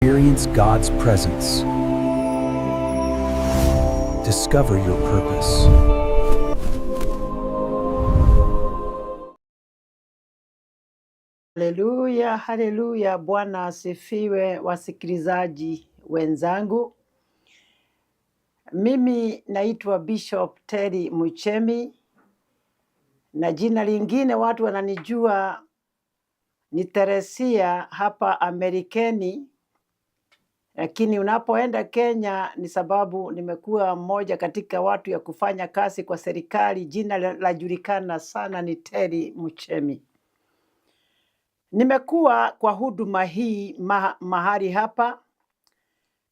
Experience God's presence. Discover your purpose. Haleluya, haleluya. Bwana asifiwe, wasikilizaji wenzangu. Mimi naitwa Bishop Terry Muchemi, na jina lingine watu wananijua ni Teresia hapa Amerikeni, lakini unapoenda Kenya ni sababu nimekuwa mmoja katika watu ya kufanya kazi kwa serikali. Jina lajulikana sana ni Terry Muchemi. Nimekuwa kwa huduma hii mahali hapa,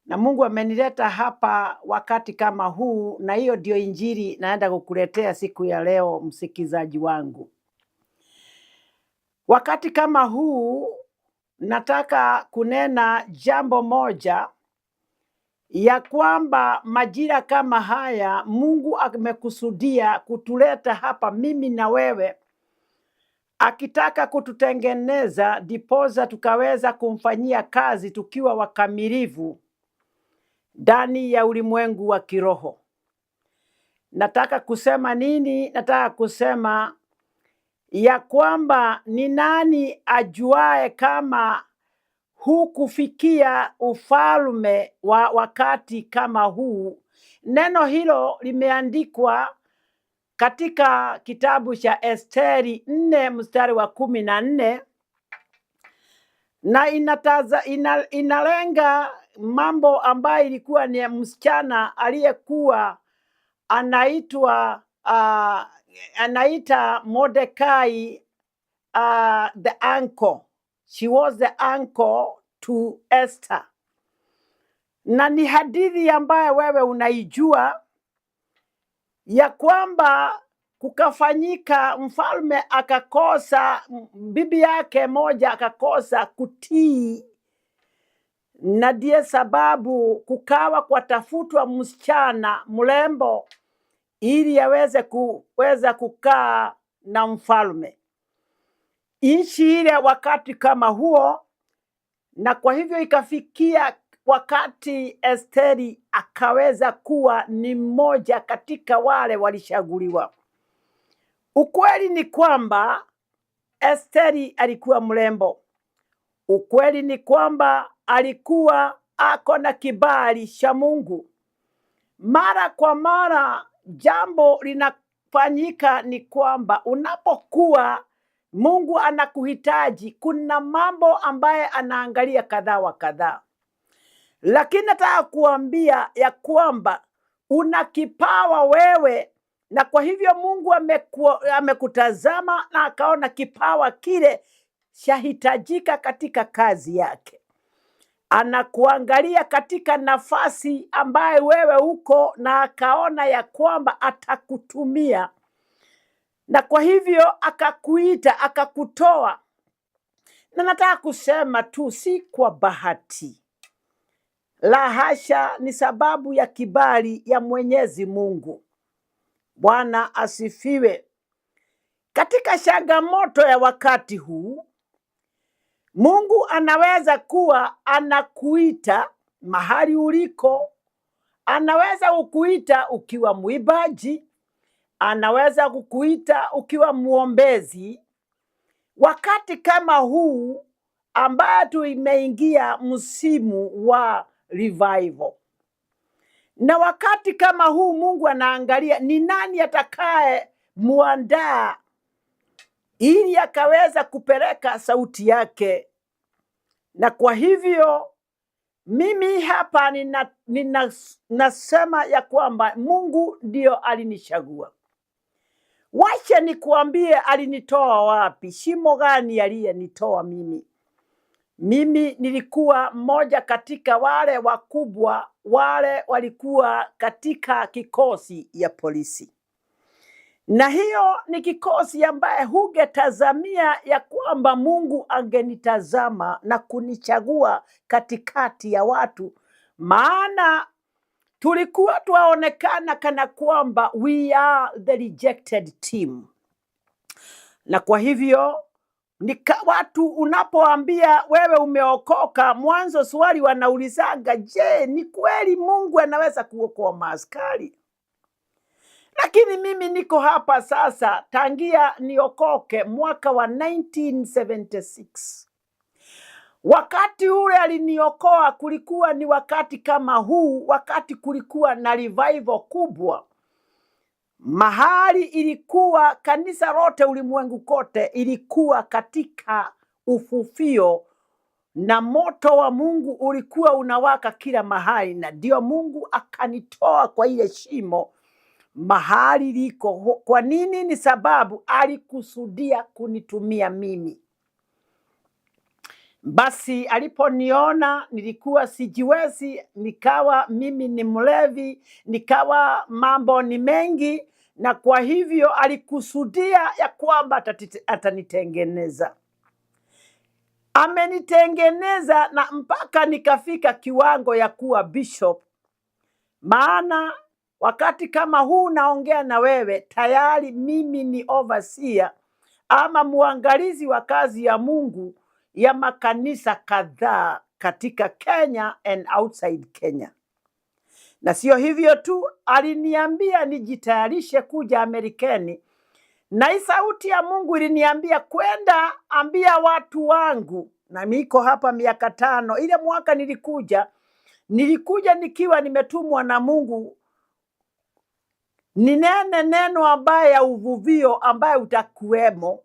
na Mungu amenileta hapa wakati kama huu, na hiyo ndio injili naenda kukuletea siku ya leo, msikizaji wangu. Wakati kama huu nataka kunena jambo moja, ya kwamba majira kama haya Mungu amekusudia kutuleta hapa mimi na wewe, akitaka kututengeneza dipoza tukaweza kumfanyia kazi tukiwa wakamilifu ndani ya ulimwengu wa kiroho. Nataka kusema nini? Nataka kusema ya kwamba ni nani ajuae kama hukufikia ufalme wa wakati kama huu. Neno hilo limeandikwa katika kitabu cha Esteri 4 mstari wa 14, na inalenga mambo ambayo ilikuwa ni msichana aliyekuwa anaita Mordekai the uncle. She was the uncle to Esther. Na ni hadithi ambayo wewe unaijua, ya kwamba kukafanyika mfalme akakosa, bibi yake moja akakosa kutii, na ndiye sababu kukawa kwa tafutwa msichana mrembo ili aweze kuweza kukaa na mfalme nchi ile wakati kama huo. Na kwa hivyo ikafikia wakati Esteri akaweza kuwa ni mmoja katika wale walishaguliwa. Ukweli ni kwamba Esteri alikuwa mrembo. Ukweli ni kwamba alikuwa ako na kibali cha Mungu. Mara kwa mara jambo linafanyika ni kwamba unapokuwa Mungu anakuhitaji, kuna mambo ambaye anaangalia kadhaa wa kadhaa. Lakini nataka kuambia ya kwamba una kipawa wewe, na kwa hivyo Mungu amekutazama na akaona kipawa kile chahitajika katika kazi yake. Anakuangalia katika nafasi ambaye wewe uko, na akaona ya kwamba atakutumia, na kwa hivyo akakuita, akakutoa. Na nataka kusema tu, si kwa bahati, la hasha, ni sababu ya kibali ya Mwenyezi Mungu. Bwana asifiwe. Katika changamoto ya wakati huu, Mungu anaweza kuwa anakuita mahali uliko. Anaweza kukuita ukiwa mwimbaji, anaweza kukuita ukiwa muombezi. Wakati kama huu ambayo tumeingia msimu wa revival, na wakati kama huu Mungu anaangalia ni nani atakaye muandaa ili akaweza kupeleka sauti yake. Na kwa hivyo mimi hapa nasema ya kwamba Mungu ndio alinichagua. Wacha nikuambie alinitoa wapi, shimo gani aliyenitoa mimi. Mimi nilikuwa mmoja katika wale wakubwa, wale walikuwa katika kikosi ya polisi. Na hiyo ni kikosi ambaye hungetazamia ya kwamba Mungu angenitazama na kunichagua katikati ya watu, maana tulikuwa tuaonekana kana kwamba we are the rejected team. Na kwa hivyo Watu unapoambia wewe umeokoka, mwanzo swali wanaulizanga, je, ni kweli Mungu anaweza kuokoa maaskari? Lakini mimi niko hapa sasa tangia niokoke mwaka wa 1976. Wakati ule aliniokoa kulikuwa ni wakati kama huu, wakati kulikuwa na revival kubwa. Mahali ilikuwa kanisa lote ulimwengu kote ilikuwa katika ufufio, na moto wa Mungu ulikuwa unawaka kila mahali, na ndio Mungu akanitoa kwa ile shimo mahali liko. Kwa nini? Ni sababu alikusudia kunitumia mimi. Basi aliponiona nilikuwa sijiwezi, nikawa mimi ni mlevi, nikawa mambo ni mengi, na kwa hivyo alikusudia ya kwamba atanitengeneza. Amenitengeneza na mpaka nikafika kiwango ya kuwa bishop. Maana wakati kama huu naongea na wewe, tayari mimi ni overseer ama muangalizi wa kazi ya Mungu ya makanisa kadhaa katika Kenya and outside Kenya. Na sio hivyo tu, aliniambia nijitayarishe kuja Amerikani, na hii sauti ya Mungu iliniambia kwenda ambia watu wangu, na niko hapa miaka 5. Ile mwaka nilikuja nikiwa nimetumwa na Mungu ninene neno ambaye ya uvuvio ambaye utakuwemo.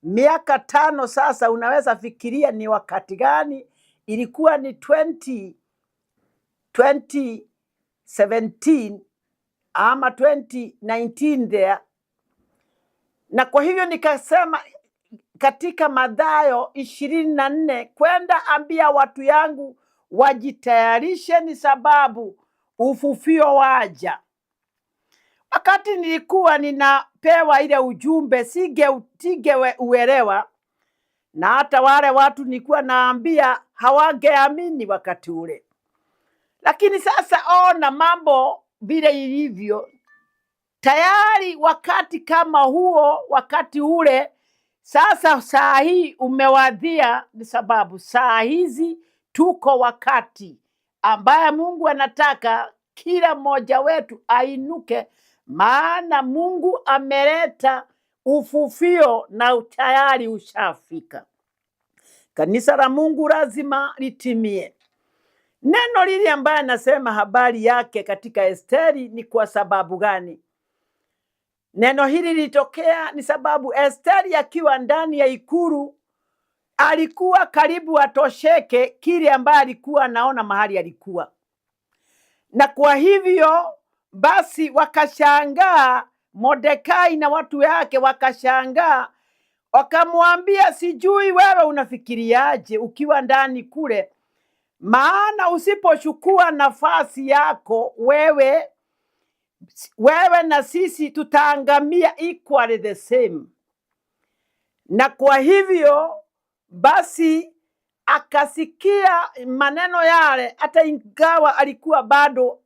Miaka 5 sasa, unaweza fikiria ni wakati gani? Ilikuwa ni 2017 ama 2019 there. Na kwa hivyo nikasema katika Mathayo 24, kwenda ambia watu yangu wajitayarishe, ni sababu ufufio waja. Wakati nilikuwa ninapewa ile ujumbe sigeuelewa, na hata wale watu nilikuwa naambia hawangeamini wakati ule. Lakini sasa ona mambo vile ilivyo. Tayari wakati kama huo, wakati ule sasa, saa hii umewadhia, ni sababu saa hizi tuko wakati ambaye Mungu anataka kila mmoja wetu ainuke, maana Mungu ameleta ufufio na tayari ushafika. Kanisa la Mungu lazima litimie. Neno lile ambaye nasema habari yake katika Esteri ni kwa sababu gani? Neno hili litokea ni sababu Esteri akiwa ndani ya ikulu alikuwa karibu atosheke kile ambaye alikuwa anaona mahali alikuwa. Na kwa hivyo basi wakashangaa, Mordekai na watu wake wakashangaa, wakamwambia, sijui wewe unafikiriaje ukiwa ndani kule, maana usipochukua nafasi yako wewe na sisi tutaangamia equally the same. Na kwa hivyo basi akasikia maneno yale, hata ingawa alikuwa bado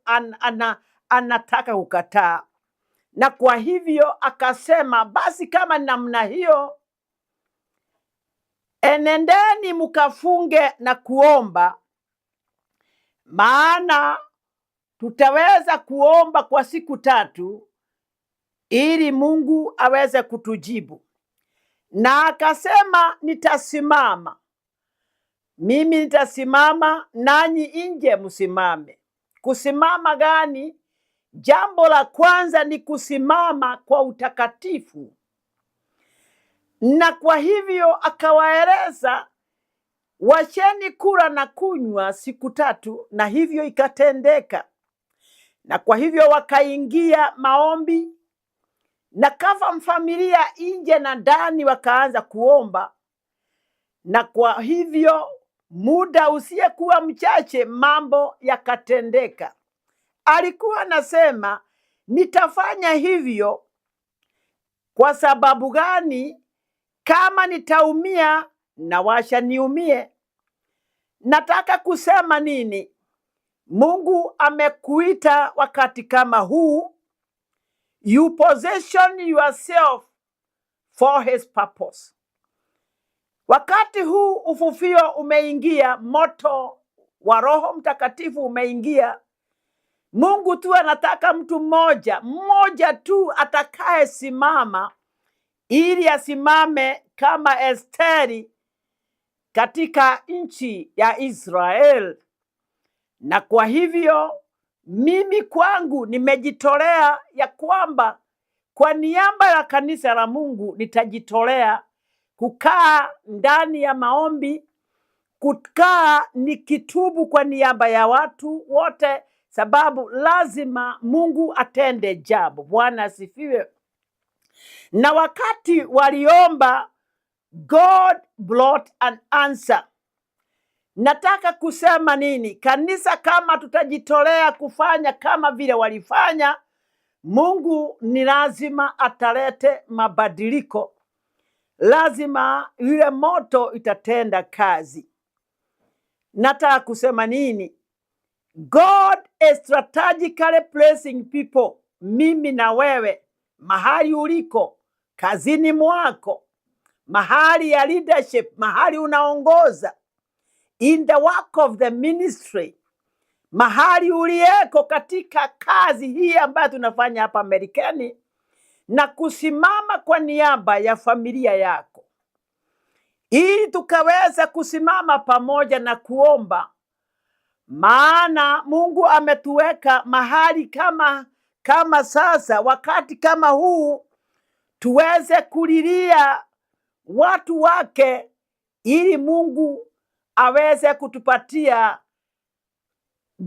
anataka kukataa. Na kwa hivyo akasema, basi kama namna hiyo, enendeni mkafunge na kuomba, maana tutaweza kuomba kwa siku 3 ili Mungu aweze kutujibu. Na akasema, nitasimama. Mimi nitasimama, nanyi nje msimame. Kusimama gani? Jambo la kwanza ni kusimama kwa utakatifu. Na kwa hivyo akawaeleza, wacheni kula na kunywa siku 3, na hivyo ikatendeka. Na kwa hivyo wakaingia maombi, na kama familia nje na ndani wakaanza kuomba. Na kwa hivyo muda usiyekuwa mchache mambo yakatendeka. Alikuwa anasema, nitafanya hivyo kwa sababu gani? Kama nitaumia na washa niumie. Nataka kusema nini? Mungu amekuita wakati kama huu, you position yourself for his purpose. Wakati huu ufufio umeingia, moto wa Roho Mtakatifu umeingia. Mungu tu anataka mtu mmoja tu atakaye simama, ili asimame kama Esteri katika nchi ya Israel. Na kwa hivyo mimi kwangu nimejitolea ya kwamba kwa niaba ya kanisa la Mungu nitajitolea kukaa ndani ya maombi, kukaa nikitubu kwa niaba ya watu wote, sababu lazima Mungu atende jambo. Bwana asifiwe. Na wakati waliomba, God brought an answer. Nataka kusema nini? Kanisa kama tutajitolea kufanya kama vile walifanya, Mungu ni lazima atalete mabadiliko. Lazima yule moto itatenda kazi. Nataka kusema nini? God is strategically placing people, mimi na wewe, mahali uliko, kazini mwako, mahali ya leadership, mahali unaongoza, in the work of the ministry, mahali ulieko katika kazi hii ambayo tunafanya hapa Marekani, na kusimama kwa niaba ya familia yako, ili tukaweza kusimama pamoja na kuomba. Maana Mungu ametuweka mahali kama sasa, wakati kama huu, tuweze kulilia watu wake, ili Mungu aweze kutupatia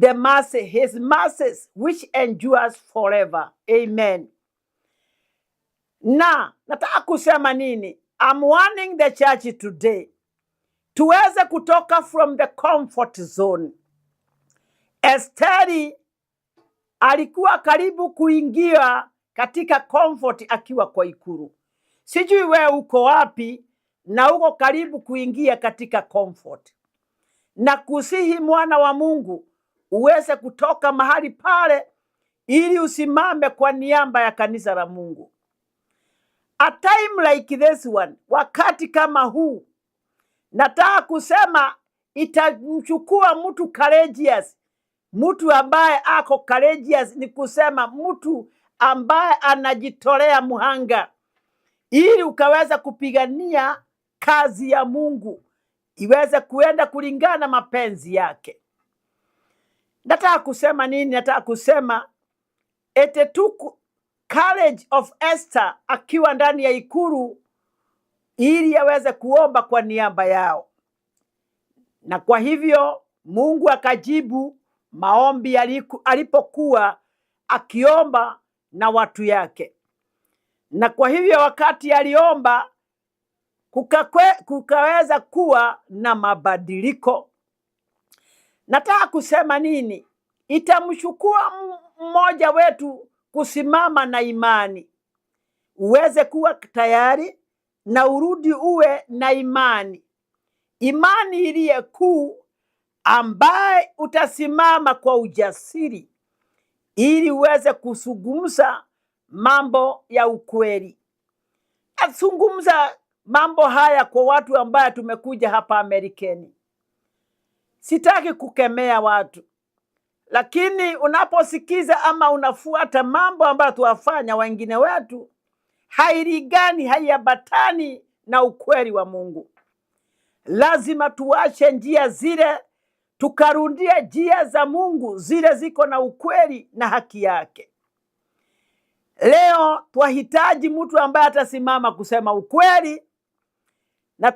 the mercy, his mercies which endures forever. Amen. Na nataka kusema nini? I'm warning the church today, tuweze kutoka from the comfort zone. Esteri alikuwa karibu kuingia katika comfort akiwa kwa ikulu. Sijui wewe uko wapi na uko karibu kuingia katika comfort. Na kusihi mwana wa Mungu uweze kutoka mahali pale, ili usimame kwa niaba ya kanisa la Mungu. A time like this one, wakati kama huu, nataka kusema itamchukua mtu courageous. Mtu ambaye ako courageous ni kusema mtu ambaye anajitolea muhanga, ili ukaweza kupigania kazi ya Mungu iweze kuenda kulingana mapenzi yake. Nataka kusema nini? Nataka kusema it took courage of Esther akiwa ndani ya ikulu, ili aweze kuomba kwa niaba yao. Na kwa hivyo Mungu akajibu maombi alipokuwa akiomba na watu yake. Na kwa hivyo wakati aliomba, kukaweza kuwa na mabadiliko. Nataka kusema nini? Itamchukua mmoja wetu kusimama na imani. Uweze kuwa tayari na urudi uwe na imani. Imani iliye kuu, ambaye utasimama kwa ujasiri, ili uweze kuzungumza mambo ya ukweli. Azungumza mambo haya kwa watu ambaye tumekuja hapa Amerikani. Sitaki kukemea watu, lakini unaposikiza ama unafuata mambo ambayo tuwafanya wengine wetu, hailingani, haiambatani na ukweli wa Mungu. Lazima tuache njia zile, tukarudie njia za Mungu, zile ziko na ukweli na haki yake. Leo twahitaji mtu ambaye atasimama kusema ukweli, na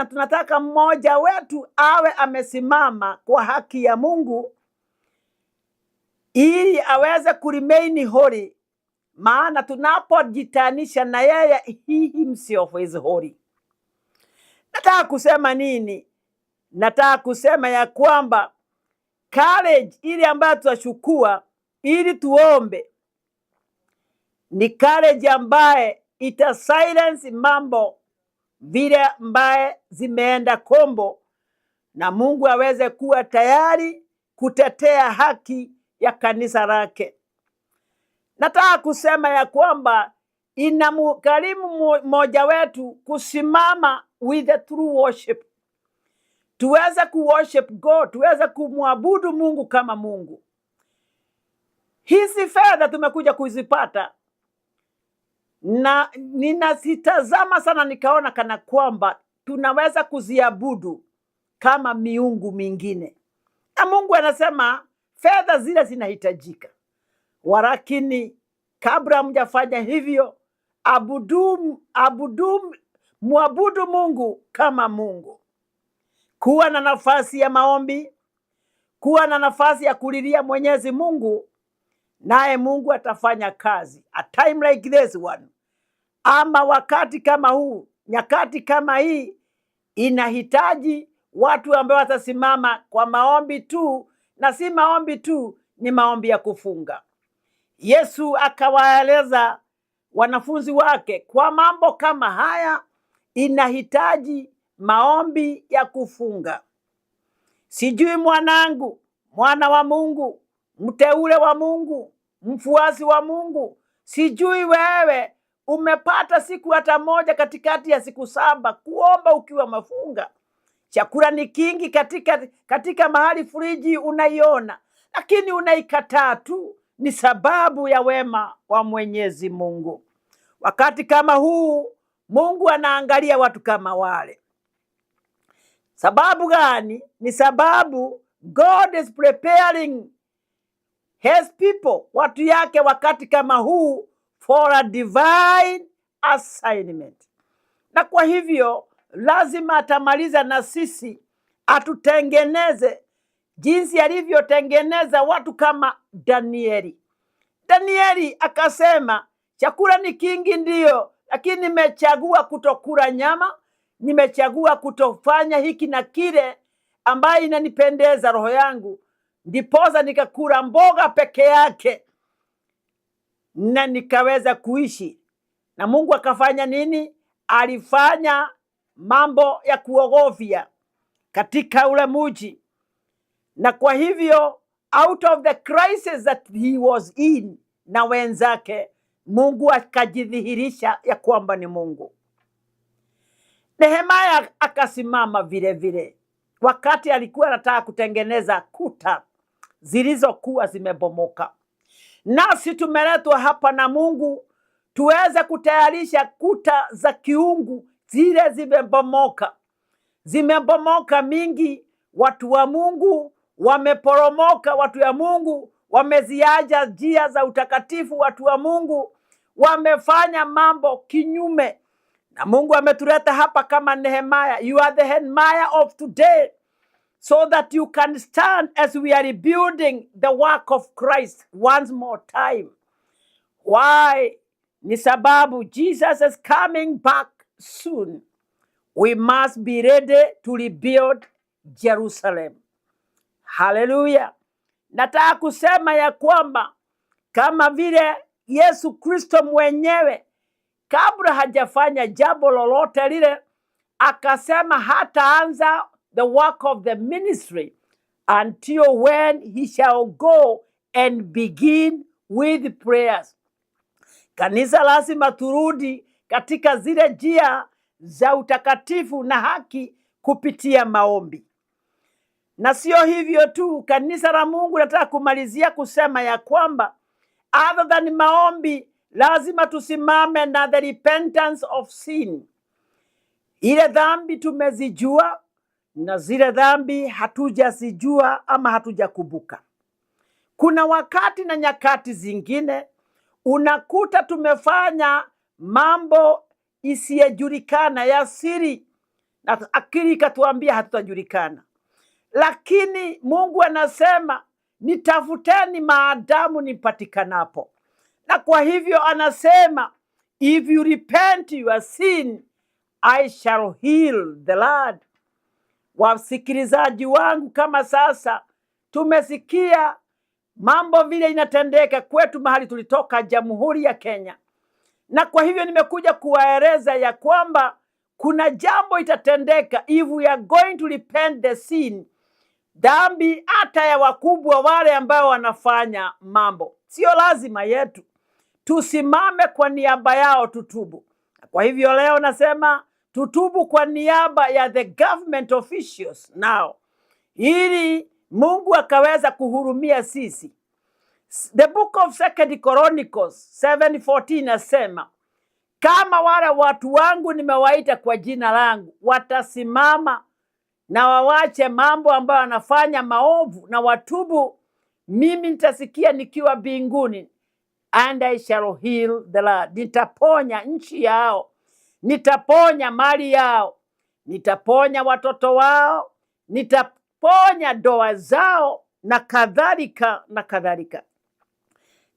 tunataka mmoja wetu awe amesimama kwa haki ya Mungu, ili aweze kuremain holy. Maana tunapojitanisha na yeye, he himself is holy. Nataka kusema nini? Nataka kusema ya kwamba courage ile ambayo tutachukua ili tuombe ni courage ambaye ita silence mambo vile ambaye zimeenda kombo, na Mungu aweze kuwa tayari kutetea haki ya kanisa lake. Nataka kusema ya kwamba inamkarimu mmoja wetu kusimama with the true worship, tuweze kuworship God, tuweze kumwabudu Mungu kama Mungu. Hizi fedha tumekuja kuzipata, na ninazitazama sana nikaona kana kwamba tunaweza kuziabudu kama miungu mingine, na Mungu anasema fedha zile zinahitajika, walakini kabla mjafanya hivyo, muabudu Mungu kama Mungu. Kuwa na nafasi ya maombi, kuwa na nafasi ya kulilia Mwenyezi Mungu, naye Mungu atafanya kazi. A time like this one, ama wakati kama huu, nyakati kama hii, inahitaji watu ambao watasimama kwa maombi tu, na si maombi tu, ni maombi ya kufunga. Yesu akawaeleza wanafunzi wake kwa mambo kama haya inahitaji maombi ya kufunga. Sijui mwanangu, mwana wa Mungu, mteule wa Mungu, mfuasi wa Mungu, sijui wewe umepata siku hata moja katikati ya siku 7 kuomba ukiwa mafunga. Chakula ni kingi katika mahali friji unaiona, lakini unaikataa tu. Ni sababu ya wema wa Mwenyezi Mungu. Wakati kama huu Mungu anaangalia watu kama wale. Sababu gani? Ni sababu God is preparing his people, watu yake, wakati kama huu for a divine assignment. Na kwa hivyo lazima atamaliza na sisi, atutengeneze jinsi alivyotengeneza watu kama Danieli. Danieli akasema chakula ni kingi ndio, lakini nimechagua kutokula nyama, nimechagua kutofanya hiki na kile ambaye inanipendeza roho yangu, ndiposa nikakula mboga peke yake na nikaweza kuishi. Na Mungu akafanya nini? Alifanya mambo ya kuogofya katika ule mji, na kwa hivyo out of the crisis that he was in na wenzake, Mungu akajidhihirisha ya kwamba ni Mungu. Nehemia akasimama vile vile wakati alikuwa anataka kutengeneza kuta zilizokuwa zimebomoka. Nasi tumeletwa hapa na Mungu tuweze kutayarisha kuta za kiungu zile zimebomoka. Zimebomoka mingi, watu wa Mungu wameporomoka, watu wa Mungu wameziacha njia za utakatifu, watu wa Mungu wamefanya mambo kinyume. Na Mungu ametuleta hapa kama Nehemia. You are the Nehemia of today, so that you can stand as we are rebuilding the work of Christ once more time. Why? Ni sababu Jesus is coming back soon. We must be ready to rebuild Jerusalem. Hallelujah. Nataka kusema ya kwamba kama vile Yesu Kristo mwenyewe kabla hajafanya jambo lolote lile, akasema hataanza the work of the ministry until when he shall go and begin with prayers. Kanisa lazima turudi katika zile njia za utakatifu na haki kupitia maombi. Na sio hivyo tu, kanisa la Mungu nataka kumalizia kusema ya kwamba other than maombi, lazima tusimame na the repentance of sin. Ile dhambi tumezijua na zile dhambi hatujazijua ama hatujakumbuka. Kuna wakati na nyakati zingine unakuta tumefanya mambo isiyojulikana ya siri, na akili ikatuambia hatutajulikana. Lakini Mungu anasema nitafuteni maadamu nipatikanapo. Na kwa hivyo anasema if you repent your sin, I shall heal the land. Wasikilizaji wangu, kama sasa tumesikia mambo vile inatendeka kwetu mahali tulitoka, Jamhuri ya Kenya. Na kwa hivyo nimekuja kuwaeleza ya kwamba kuna jambo itatendeka if we are going to repent the sin. Dhambi hata ya wakubwa wale ambao wanafanya mambo, sio lazima yetu tusimame kwa niaba yao tutubu. Kwa hivyo leo nasema tutubu kwa niaba ya the government officials now, ili Mungu akaweza kuhurumia sisi. The book of 2 Chronicles 7:14 nasema, kama wale watu wangu nimewaita kwa jina langu watasimama na wawache mambo ambayo wanafanya maovu na watubu, mimi nitasikia nikiwa mbinguni, and I shall heal the land. Nitaponya nchi yao, nitaponya mali yao, nitaponya watoto wao, nitaponya ndoa zao na kadhalika na kadhalika.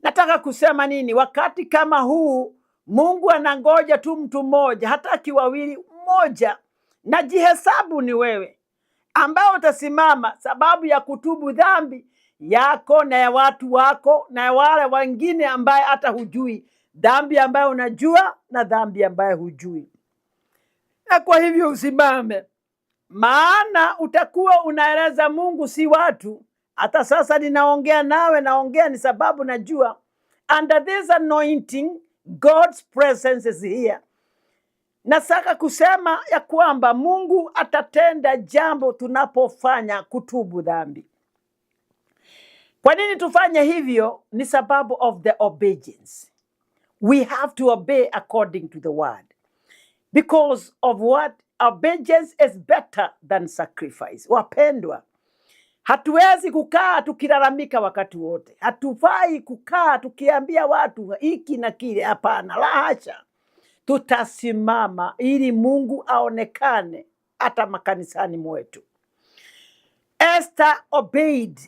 Nataka kusema nini? Wakati kama huu Mungu anangoja tu mtu mmoja, hataki wawili, mmoja. Na jihesabu ni wewe ambao utasimama sababu ya kutubu dhambi yako na ya watu wako na ya wale wengine ambaye hata hujui, dhambi ambayo unajua na dhambi ambayo hujui. Na kwa hivyo usimame, maana utakuwa unaeleza Mungu, si watu. Hata sasa ninaongea nawe, naongea ni sababu najua under this anointing God's presence is here. Nataka kusema ya kwamba Mungu atatenda jambo tunapofanya kutubu dhambi. Kwa nini tufanye hivyo? Ni sababu of the obedience. We have to obey according to the word. Because of what? Obedience is better than sacrifice. Wapendwa, hatuwezi kukaa tukilalamika wakati wote. Hatufai kukaa tukiambia watu hiki na kile. Hapana, la hasha. Tutasimama ili Mungu aonekane hata makanisani mwetu. Esther obeyed,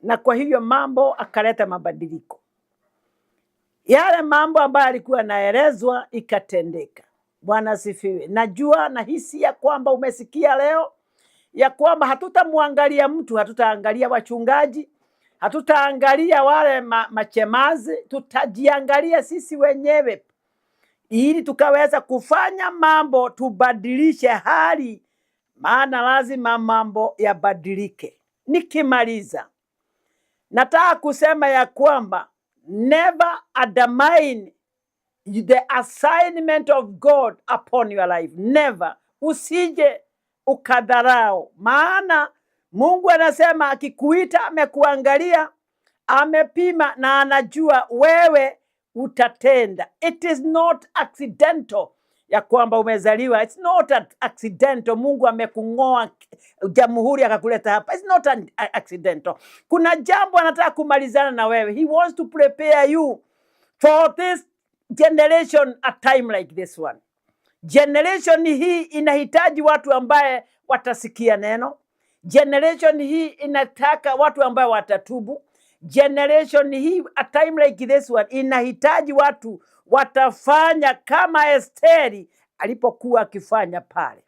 na kwa hivyo mambo akaleta mabadiliko. Yale mambo ambayo alikuwa naelezwa ikatendeka. Bwana asifiwe. Najua na hisi ya kwamba umesikia leo ya kwamba hatutamwangalia mtu, hatutaangalia wachungaji, hatutaangalia wale machemazi, tutajiangalia sisi wenyewe ili tukaweza kufanya mambo, tubadilishe hali, maana lazima mambo yabadilike. Nikimaliza, nataka kusema ya kwamba never undermine the assignment of God upon your life. Never. Usije ukadharau, maana Mungu anasema akikuita, amekuangalia, amepima na anajua wewe utatenda. It is not accidental ya kwamba umezaliwa. It's not accidental. Mungu amekung'oa jamhuri akakuleta hapa. It's not accidental. Kuna jambo anataka kumalizana na wewe. He wants to prepare you for this generation, a time like this one. Generation hii inahitaji watu ambaye watasikia neno. Generation hii inataka watu ambaye watatubu. Generation hii, a time like this one, inahitaji watu watafanya kama Esteri alipokuwa akifanya pale.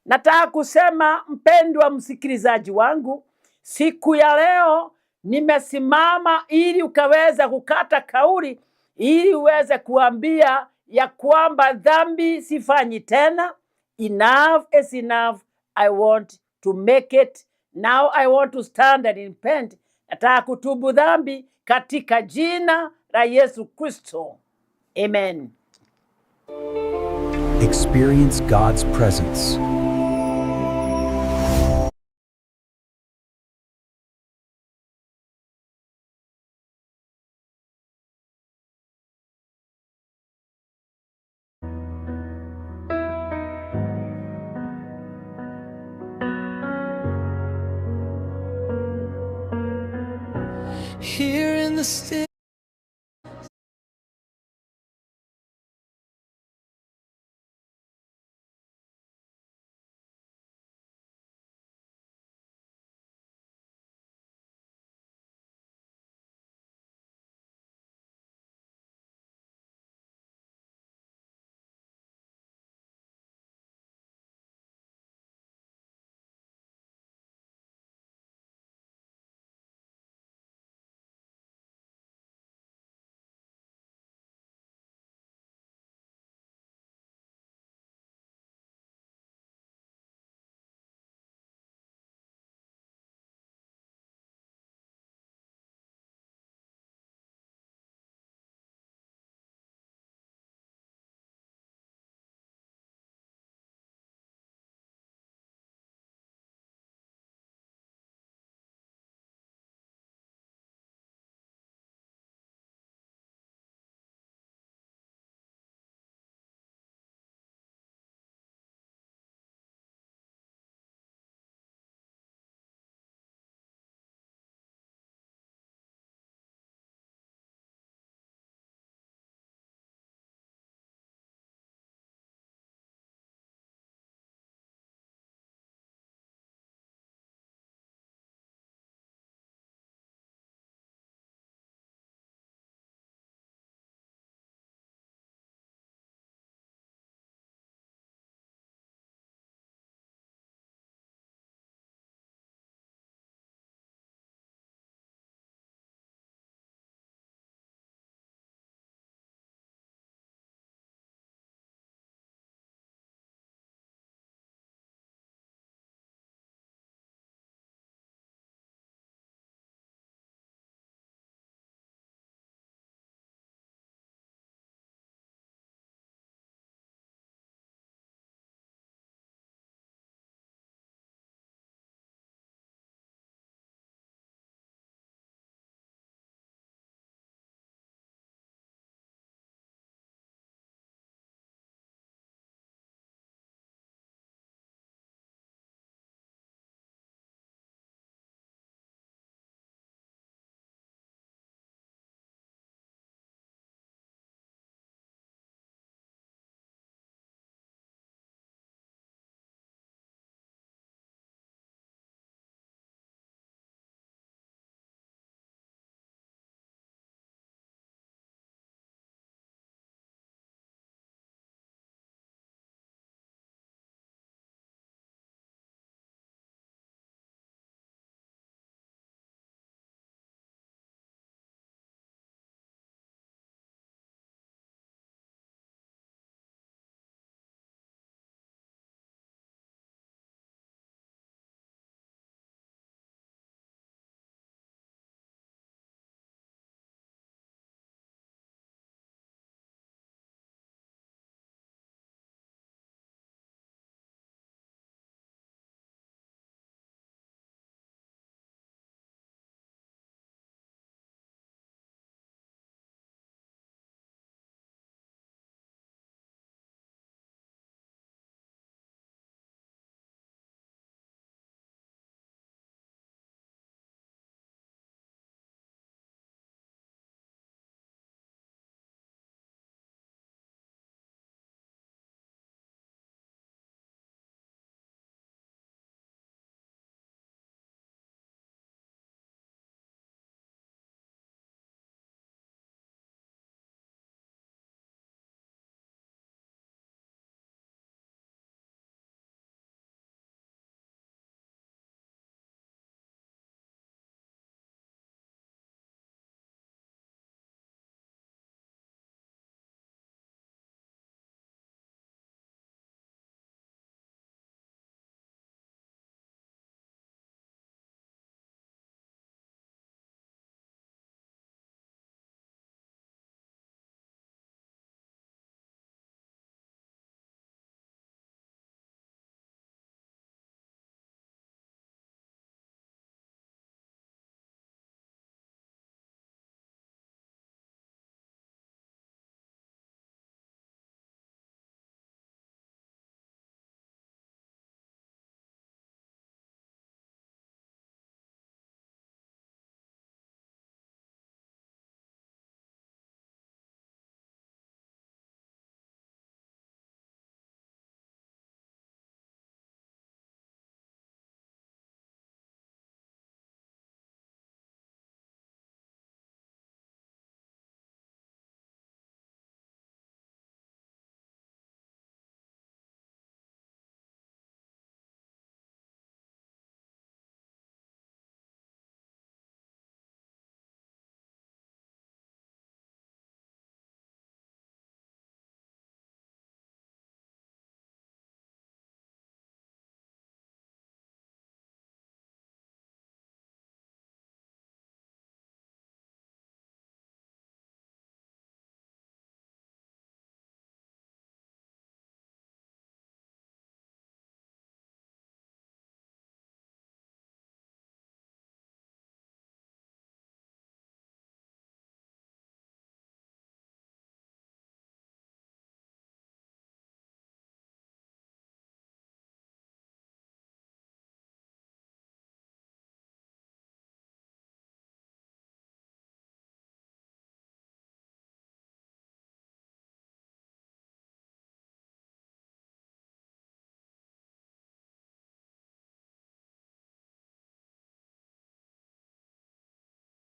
Nataka kusema, mpendwa msikilizaji wangu, siku ya leo nimesimama ili ukaweza kukata kauli, ili uweze kuambia ya kwamba dhambi sifanyi tena. Enough is enough. I want to make it. Now I want to stand and repent. Nataka kutubu dhambi katika jina la Yesu Kristo. Amen. Experience God's presence. Here in the still